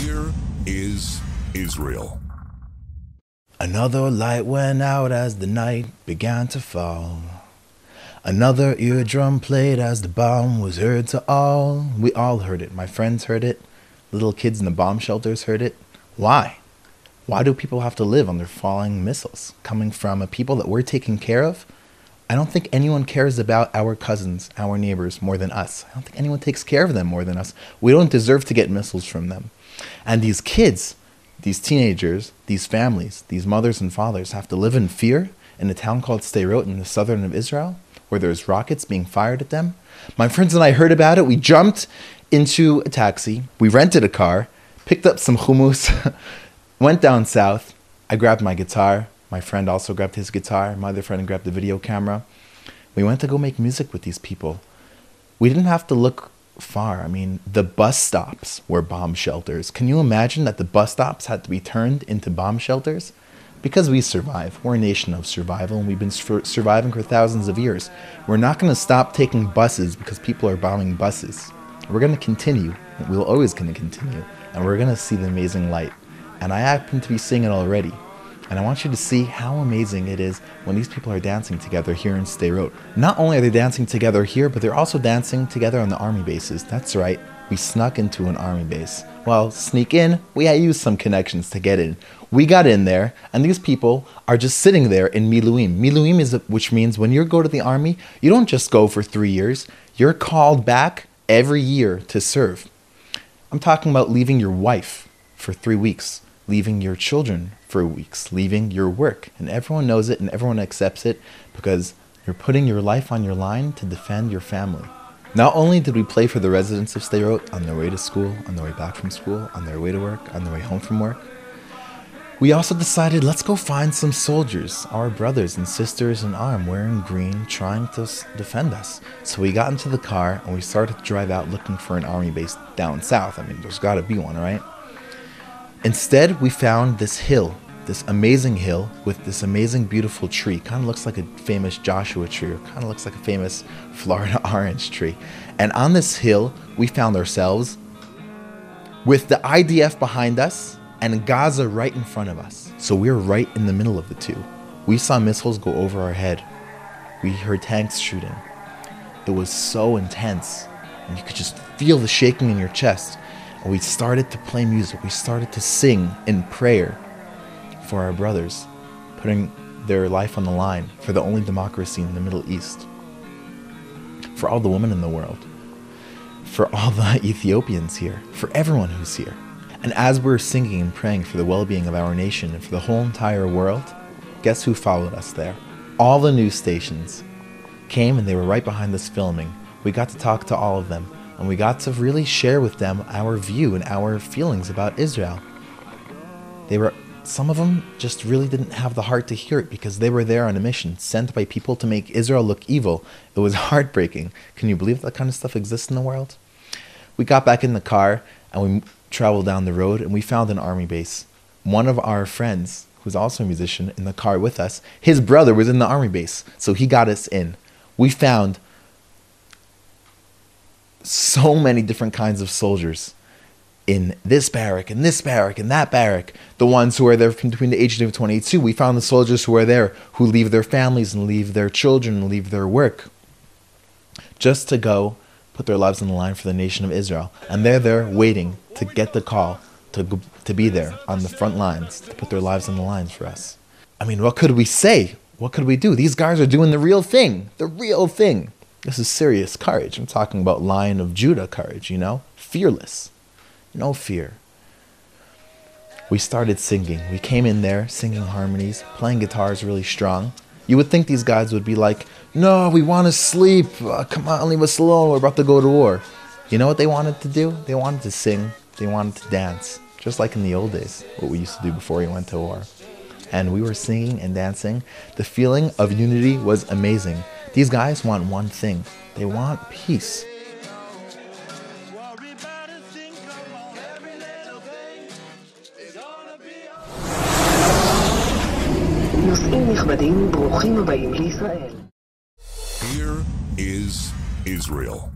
Here is Israel. Another light went out as the night began to fall. Another eardrum played as the bomb was heard to all. We all heard it. My friends heard it. Little kids in the bomb shelters heard it. Why? Why do people have to live under falling missiles coming from a people that we're taking care of? I don't think anyone cares about our cousins, our neighbors, more than us. I don't think anyone takes care of them more than us. We don't deserve to get missiles from them. And these kids, these teenagers, these families, these mothers and fathers have to live in fear in a town called Sderot in the southern of Israel, where there's rockets being fired at them. My friends and I heard about it. We jumped into a taxi. We rented a car, picked up some hummus, went down south. I grabbed my guitar. My friend also grabbed his guitar. My other friend grabbed the video camera. We went to go make music with these people. We didn't have to look far. I mean, the bus stops were bomb shelters. Can you imagine that the bus stops had to be turned into bomb shelters? Because we survive. We're a nation of survival, and we've been surviving for thousands of years. We're not going to stop taking buses because people are bombing buses. We're going to continue. We're always going to continue. And we're going to see the amazing light. And I happen to be seeing it already. And I want you to see how amazing it is when these people are dancing together here in Sderot. Not only are they dancing together here, but they're also dancing together on the army bases. That's right, we snuck into an army base. Well, sneak in, we had used some connections to get in. We got in there, and these people are just sitting there in miluim. Miluim which means when you go to the army, you don't just go for 3 years. You're called back every year to serve. I'm talking about leaving your wife for 3 weeks. Leaving your children for weeks, leaving your work. And everyone knows it and everyone accepts it because you're putting your life on your line to defend your family. Not only did we play for the residents of Sderot on their way to school, on their way back from school, on their way to work, on their way home from work, we also decided, let's go find some soldiers, our brothers and sisters in arm, wearing green, trying to defend us. So we got into the car and we started to drive out looking for an army base down south. I mean, there's got to be one, right? Instead, we found this hill, this amazing hill with this amazing, beautiful tree. Kind of looks like a famous Joshua tree, or kind of looks like a famous Florida orange tree. And on this hill, we found ourselves with the IDF behind us and Gaza right in front of us. So we were right in the middle of the two. We saw missiles go over our head. We heard tanks shooting. It was so intense, and you could just feel the shaking in your chest. And we started to play music. We started to sing in prayer for our brothers, putting their life on the line for the only democracy in the Middle East, for all the women in the world, for all the Ethiopians here, for everyone who's here. And as we're singing and praying for the well-being of our nation and for the whole entire world, guess who followed us there? All the news stations came, and they were right behind us filming. We got to talk to all of them. And we got to really share with them our view and our feelings about Israel. Some of them just really didn't have the heart to hear it because they were there on a mission, sent by people to make Israel look evil. It was heartbreaking. Can you believe that kind of stuff exists in the world? We got back in the car and we traveled down the road and we found an army base. One of our friends, who's also a musician, in the car with us, his brother was in the army base, so he got us in. We found so many different kinds of soldiers in this barrack, and this barrack, and that barrack. The ones who are there from between the ages of 22. We found the soldiers who are there, who leave their families and leave their children and leave their work just to go put their lives on the line for the nation of Israel. And they're there waiting to get the call to be there on the front lines, to put their lives on the lines for us. I mean, what could we say? What could we do? These guys are doing the real thing. The real thing. This is serious courage. I'm talking about Lion of Judah courage, you know? Fearless. No fear. We started singing. We came in there singing harmonies, playing guitars really strong. You would think these guys would be like, no, we want to sleep. Come on, leave us alone. We're about to go to war. You know what they wanted to do? They wanted to sing. They wanted to dance. Just like in the old days, what we used to do before we went to war. And we were singing and dancing. The feeling of unity was amazing. These guys want one thing. They want peace. Here is Israel.